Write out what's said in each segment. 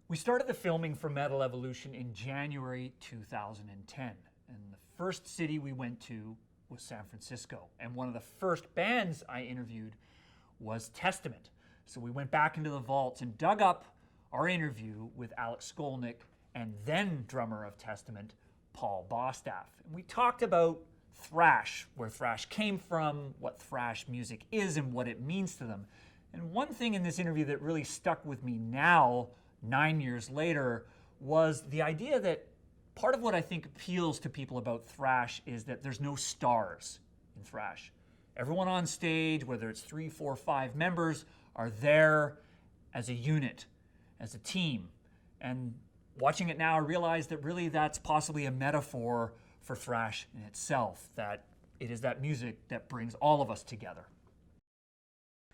We started the filming for Metal Evolution in January 2010, and the first city we went to was San Francisco. And one of the first bands I interviewed was Testament. So we went back into the vaults and dug up our interview with Alex Skolnick and then drummer of Testament, Paul Bostaph. And we talked about thrash, where thrash came from, what thrash music is, and what it means to them. And one thing in this interview that really stuck with me now, 9 years later, was the idea that part of what I think appeals to people about thrash is that there's no stars in thrash. Everyone on stage, whether it's 3, 4, 5 members, are there as a unit, as a team. And watching it now, I realize that really that's possibly a metaphor for thrash in itself, that it is that music that brings all of us together.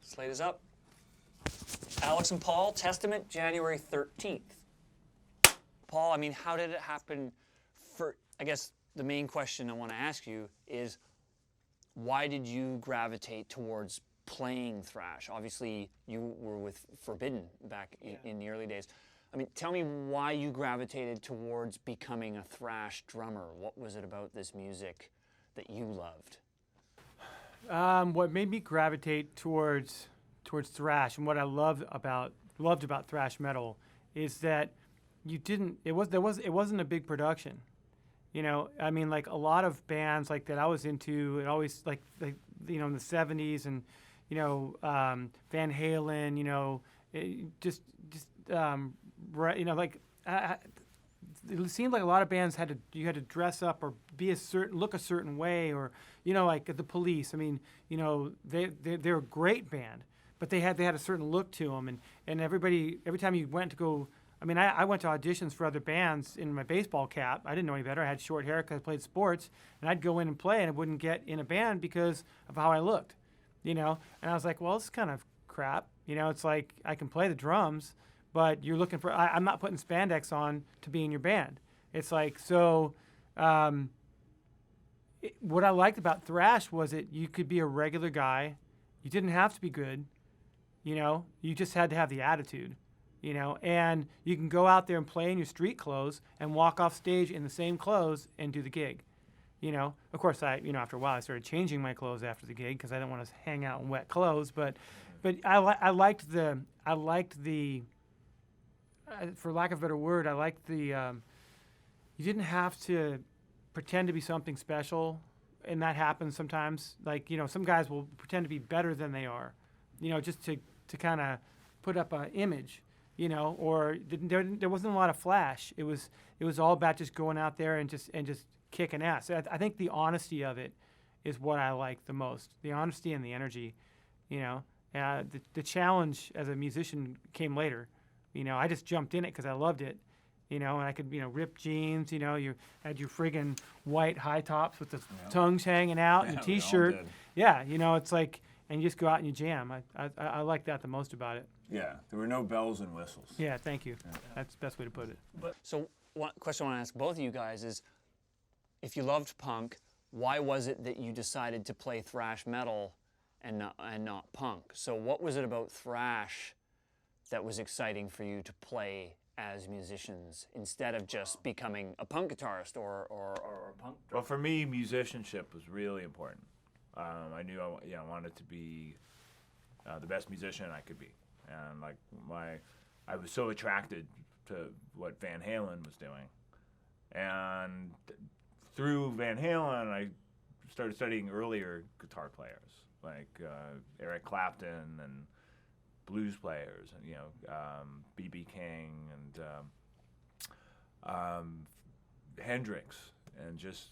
Slate is up. Alex and Paul, Testament, January 13th. Paul, I mean, how did it happen? I guess the main question I want to ask you is, why did you gravitate towards playing thrash? Obviously, you were with Forbidden back in the early days. I mean, tell me why you gravitated towards becoming a thrash drummer. What was it about this music that you loved? What made me gravitate towards thrash, and what I loved about thrash metal, is that it wasn't a big production. You know, I mean, like a lot of bands like that I was into, it always like in the 70s, and Van Halen, right, it seemed like a lot of bands you had to dress up or look a certain way, or like the Police. I mean, they're a great band, but they had a certain look to them, and every time you went to go. I mean, I went to auditions for other bands in my baseball cap. I didn't know any better. I had short hair because I played sports, and I'd go in and play, and I wouldn't get in a band because of how I looked, And I was like, well, this is kind of crap. It's like I can play the drums, but you're looking for. I'm not putting spandex on to be in your band. It's like so. What I liked about thrash was you could be a regular guy. You didn't have to be good. You just had to have the attitude. And you can go out there and play in your street clothes and walk off stage in the same clothes and do the gig. Of course, after a while, I started changing my clothes after the gig because I didn't want to hang out in wet clothes. But I liked the, for lack of a better word, I liked the, you didn't have to pretend to be something special, and that happens sometimes. Like, some guys will pretend to be better than they are, just to kind of put up an image. Or there wasn't a lot of flash. It was all about just going out there and just kicking ass. I think the honesty of it is what I like the most. The honesty and the energy. The challenge as a musician came later. I just jumped in it because I loved it. And I could rip jeans. You had your friggin' white high tops with the tongues hanging out and a t-shirt. Yeah, it's like, and you just go out and you jam. I like that the most about it. Yeah, there were no bells and whistles. Yeah, thank you. Yeah. That's the best way to put it. So one question I want to ask both of you guys is, if you loved punk, why was it that you decided to play thrash metal and not punk? So what was it about thrash that was exciting for you to play as musicians instead of just becoming a punk guitarist or a punk drummer? Well, for me, musicianship was really important. I knew I wanted to be the best musician I could be. And I was so attracted to what Van Halen was doing, and through Van Halen, I started studying earlier guitar players like Eric Clapton and blues players, and B.B. King and Hendrix, and just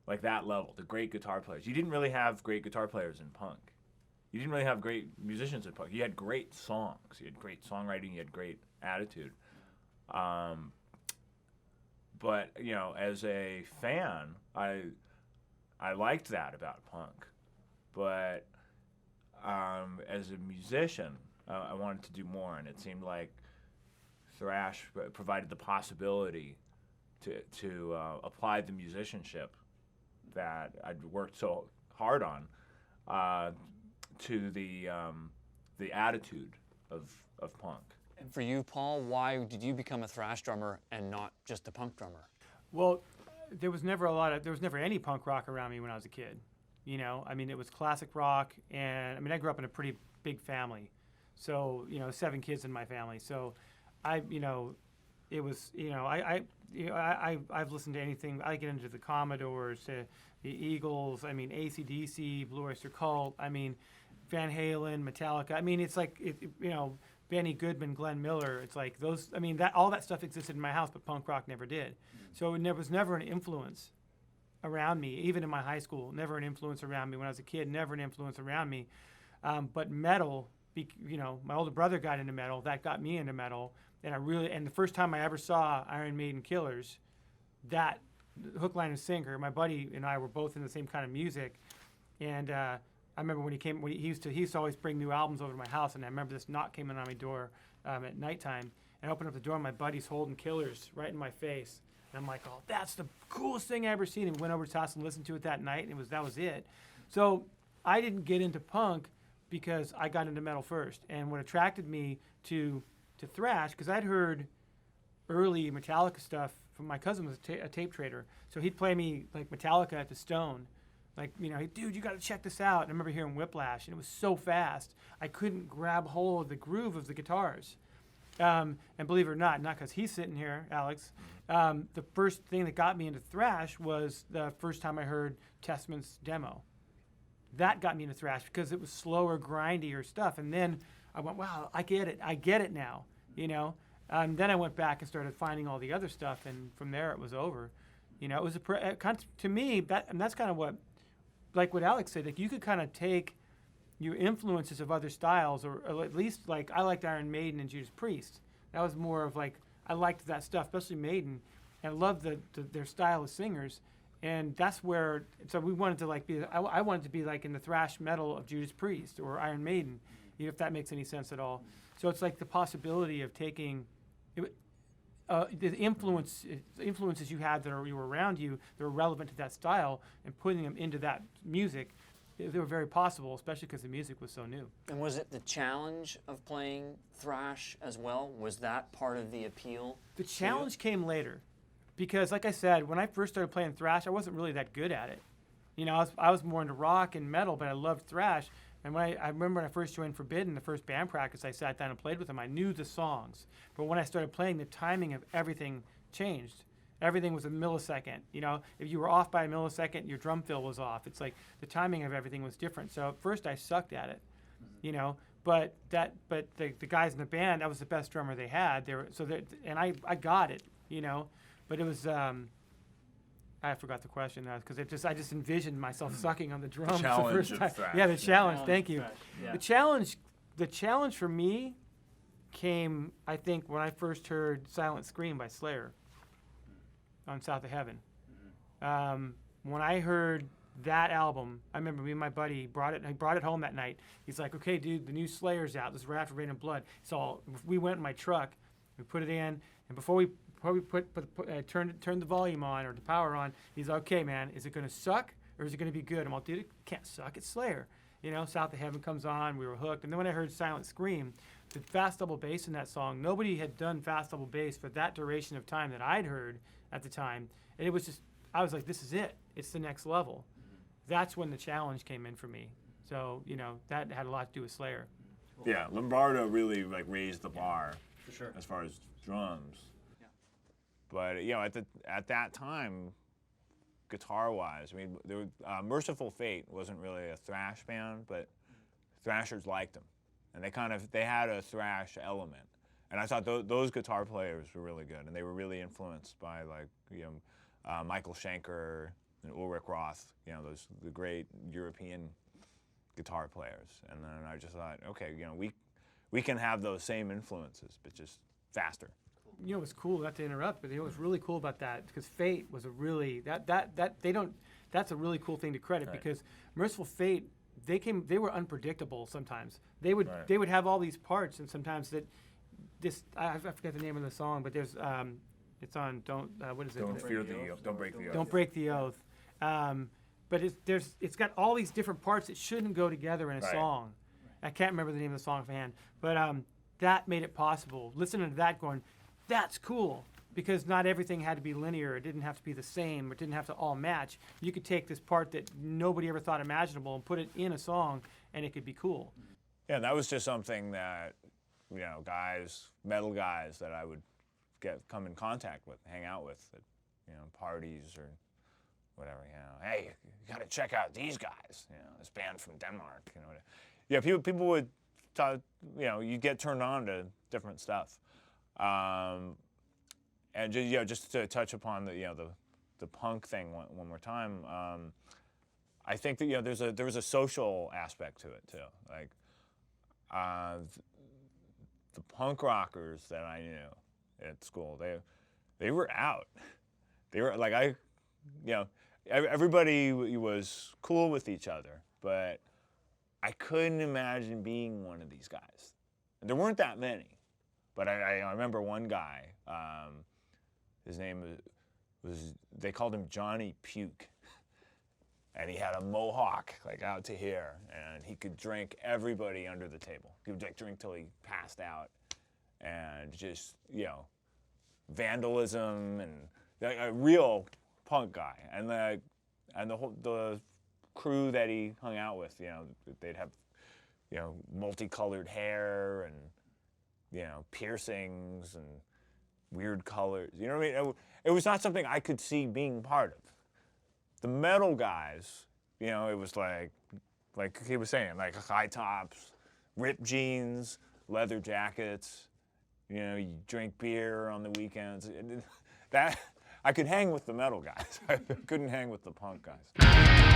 like that level, the great guitar players. You didn't really have great guitar players in punk. You didn't really have great musicians in punk. You had great songs. You had great songwriting. You had great attitude. But as a fan, I liked that about punk. But as a musician, I wanted to do more, and it seemed like thrash provided the possibility to apply the musicianship that I'd worked so hard on to the attitude of punk. And for you, Paul, why did you become a thrash drummer and not just a punk drummer? Well, there was never any punk rock around me when I was a kid. You know, I mean, it was classic rock, and I mean, I grew up in a pretty big family, so 7 kids in my family. So, I've listened to anything. I get into the Commodores, to the Eagles. I mean, AC/DC, Blue Oyster Cult. I mean, Van Halen, Metallica. I mean, it's like Benny Goodman, Glenn Miller. It's like those. I mean, all that stuff existed in my house, but punk rock never did. So there was never an influence around me, even in my high school. Never an influence around me when I was a kid. Never an influence around me. But metal, my older brother got into metal. That got me into metal. And the first time I ever saw Iron Maiden Killers, that hook, line, and sinker. My buddy and I were both in the same kind of music, and I remember when he used to always bring new albums over to my house, and I remember this knock came in on my door at nighttime, and I opened up the door, and my buddy's holding Killers right in my face, and I'm like, oh, that's the coolest thing I ever seen. And we went over to his house and listened to it that night, and that was it. So I didn't get into punk because I got into metal first, and what attracted me to thrash, because I'd heard early Metallica stuff from my cousin was a tape trader, so he'd play me like Metallica at the Stone, like dude, you got to check this out. And I remember hearing Whiplash, and it was so fast I couldn't grab hold of the groove of the guitars. And believe it or not because he's sitting here, Alex, the first thing that got me into thrash was the first time I heard Testament's demo. That got me into thrash because it was slower, grindier stuff, and then I went, wow, I get it now. Then I went back and started finding all the other stuff, and from there it was over. It was to me that's kind of what Alex said. Like you could kind of take your influences of other styles, or at least like I liked Iron Maiden and Judas Priest. That was more of like I liked that stuff, especially Maiden, and I loved their style of singers. And that's where we wanted to I wanted to be like in the thrash metal of Judas Priest or Iron Maiden, if that makes any sense at all. So it's like the possibility of taking the influences you had you were around you that were relevant to that style and putting them into that music. They were very possible, especially because the music was so new. And was it the challenge of playing thrash as well? Was that part of the appeal? The challenge came later, because like I said, when I first started playing thrash, I wasn't really that good at it. I was more into rock and metal, but I loved thrash. And I remember when I first joined Forbidden, the first band practice, I sat down and played with them. I knew the songs. But when I started playing, the timing of everything changed. Everything was a millisecond. If you were off by a millisecond, your drum fill was off. It's like the timing of everything was different. So at first I sucked at it, But the guys in the band, I was the best drummer they had. And I got it, But it was I forgot the question now because I just envisioned myself sucking on the drums the first time. Thrash. Yeah, the challenge. Thank you. Yeah. The challenge for me came, I think, when I first heard "Silent Scream" by Slayer on South of Heaven. When I heard that album, I remember me and my buddy he brought it home that night. He's like, "Okay, dude, the new Slayer's out. This is right after Rain and Blood." So we went in my truck, we put it in, and before we turned the volume on or the power on, he's like, "Okay, man, is it going to suck or is it going to be good?" I'm like, "Dude, it can't suck. It's Slayer." South of Heaven comes on, we were hooked. And then when I heard Silent Scream, the fast double bass in that song, nobody had done fast double bass for that duration of time that I'd heard at the time. And it was just, I was like, this is it. It's the next level. That's when the challenge came in for me. So, that had a lot to do with Slayer. Yeah, Lombardo really raised the bar For sure. as far as drums. Yeah. But at that time, guitar-wise, I mean, Merciful Fate wasn't really a thrash band, but thrashers liked them, and they had a thrash element, and I thought those guitar players were really good, and they were really influenced by Michael Schenker and Ulrich Roth, the great European guitar players, and then I just thought, okay, we can have those same influences, but just faster. It was cool, not to interrupt, but it was really cool about that because Fate was a really that's a really cool thing to credit, Right. because Merciful Fate, they were unpredictable sometimes. They would have all these parts, and sometimes I forget the name of the song, but there's it's on what is it? Don't break the oath. Don't Break the Oath. But it's got all these different parts that shouldn't go together in a Right. song. I can't remember the name of the song offhand, but that made it possible. Listening to that going, that's cool. Because not everything had to be linear. It didn't have to be the same. It didn't have to all match. You could take this part that nobody ever thought imaginable and put it in a song, and it could be cool. Yeah, that was just something that, you know, guys, metal guys that I would come in contact with, hang out with at, you know, parties or whatever, you know. Hey, you gotta check out these guys, you know, this band from Denmark, you know. Yeah, people would, you know, you get turned on to different stuff. And just, you know, just to touch upon the, you know, the punk thing one more time, I think that, you know, there was a social aspect to it too. Like, the punk rockers that I knew at school, they were out. They were like, you know, everybody was cool with each other, but I couldn't imagine being one of these guys. And there weren't that many, but I remember one guy. His name was, they called him Johnny Puke. And he had a mohawk, like out to here, and he could drink everybody under the table. He would like drink till he passed out, and just, you know, vandalism and like, a real punk guy. And the crew that he hung out with, you know, they'd have, you know, multicolored hair and, you know, piercings and weird colors. You know what I mean? It was not something I could see being part of. The metal guys, you know, it was like he was saying, like high tops, ripped jeans, leather jackets. You know, you drink beer on the weekends. That I could hang with the metal guys. I couldn't hang with the punk guys.